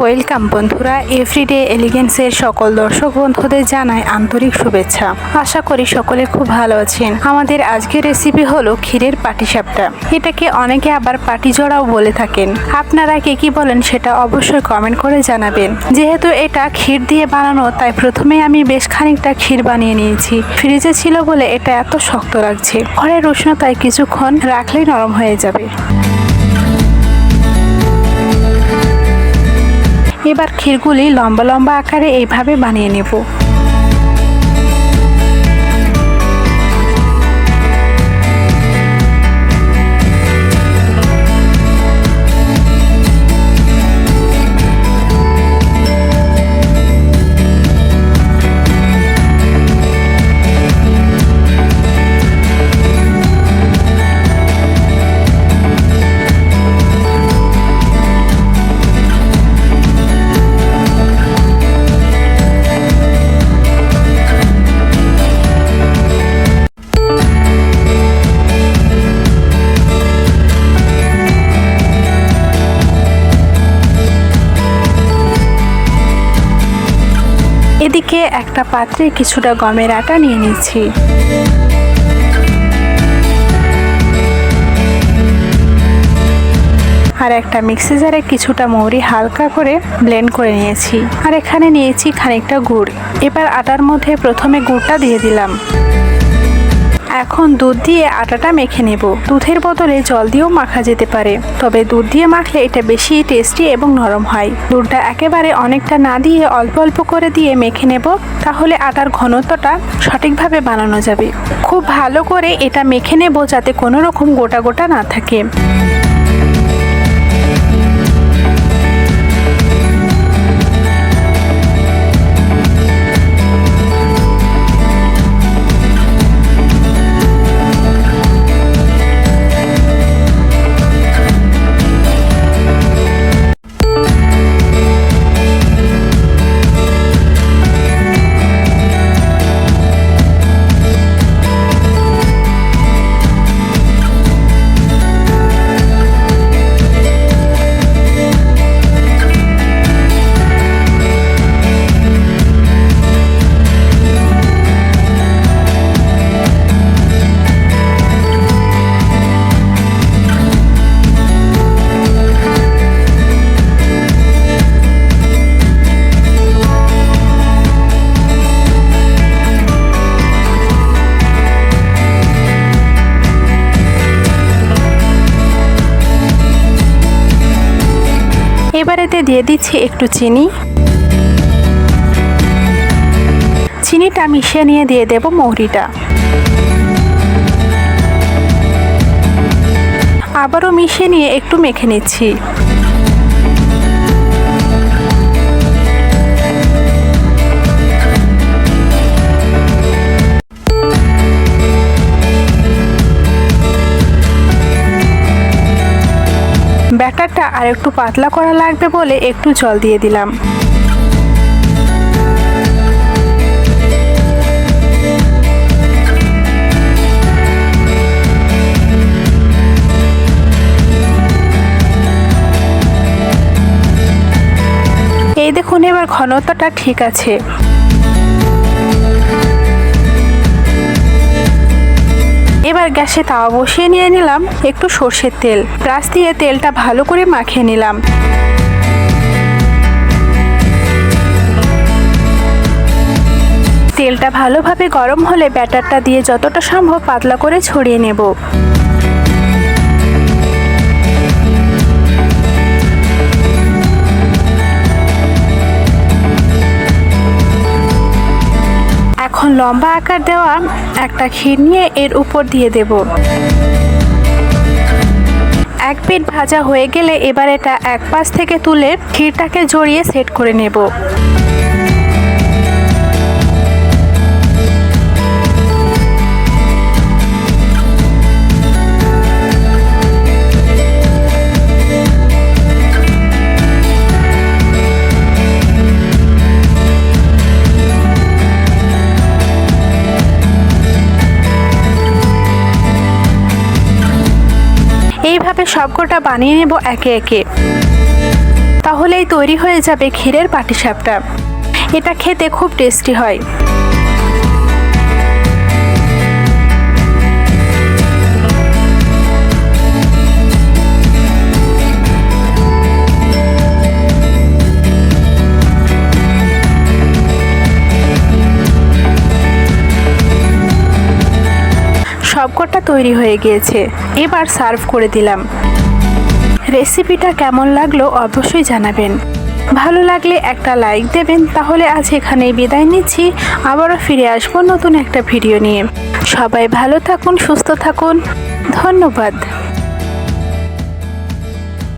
Welcome বন্ধুরা, everyday এলিগেন্সের সকল দর্শক বন্ধুদের জানাই আন্তরিক শুভেচ্ছা। আশা করি সকলে খুব ভালো আছেন। আমাদের আজকের রেসিপি হলো ক্ষীরের পাটিসাপটা। এটাকে অনেকে আবার পাটিজোড়াও বলে থাকেন। আপনারা কে কি বলেন সেটা অবশ্যই কমেন্ট করে জানাবেন। যেহেতু এটা ক্ষীর দিয়ে বানানো, তাই প্রথমে আমি বেশ খানিকটা ক্ষীর বানিয়ে নিয়েছি। ফ্রিজে ছিল বলে এটা এত শক্ত লাগছে। ঘরের উষ্ণতায় কিছুক্ষণ রাখলেই নরম হয়ে যাবে। এবার ক্ষীরগুলি লম্বা লম্বা আকারে এইভাবে বানিয়ে নেব। এদিকে একটা পাত্রে কিছুটা গমের আটা নিয়ে নিচ্ছি। আর একটা মিক্সি জারে কিছুটা মৌরি হালকা করে ব্লেন্ড করে নিয়েছি। আর এখানে নিয়েছি খানিকটা গুড়। এবার আটার মধ্যে প্রথমে গুড়টা দিয়ে দিলাম। এখন দুধ দিয়ে আটাটা মেখে নেব। দুধের বদলে জল দিয়েও মাখা যেতে পারে, তবে দুধ দিয়ে মাখলে এটা বেশি টেস্টি এবং নরম হয়। দুধটা একেবারে অনেকটা না দিয়ে অল্প অল্প করে দিয়ে মেখে নেব, তাহলে আটার ঘনত্বটা সঠিকভাবে বানানো যাবে। খুব ভালো করে এটা মেখে নেব যাতে কোনো রকম গোটা গোটা না থাকে। এবার এতে দিয়ে দিচ্ছি একটু চিনি। চিনিটা মিশিয়ে নিয়ে দিয়ে দেব মৌরিটা। আবারও মিশিয়ে নিয়ে একটু মেখে নিচ্ছি। ব্যাটারটা আর একটু পাতলা করা লাগবে বলে একটু জল দিয়ে দিলাম। এই দেখুন, এবার ঘনত্বটা ঠিক আছে। এবার গ্যাসে তাওয়া বসিয়ে নিয়ে নিলাম একটু সর্ষের তেল। ব্রাশ দিয়ে তেলটা ভালো করে মাখিয়ে নিলাম। তেলটা ভালোভাবে গরম হলে ব্যাটারটা দিয়ে যতটা সম্ভব পাতলা করে ছড়িয়ে নেব। এখন লম্বা আকার দেওয়া একটা ক্ষীর নিয়ে এর উপর দিয়ে দেব। এক পিঠ ভাজা হয়ে গেলে এবার এটা এক পাশ থেকে তুলে ক্ষীরটাকে জড়িয়ে সেট করে নেব। এইভাবে সবকটা বানিয়ে নেব একে একে। তাহলে হলেই তৈরি হয়ে যাবে ক্ষীরের পাটিসাপটা। এটা খেতে খুব টেস্টি হয়। সবকটা তৈরি হয়ে গিয়েছে, এবার সার্ভ করে দিলাম। রেসিপিটা কেমন লাগলো অবশ্যই জানাবেন। ভালো লাগলে একটা লাইক দেবেন। তাহলে আজ এখানেই বিদায় নিচ্ছি, আবারও ফিরে আসবো নতুন একটা ভিডিও নিয়ে। সবাই ভালো থাকুন, সুস্থ থাকুন, ধন্যবাদ।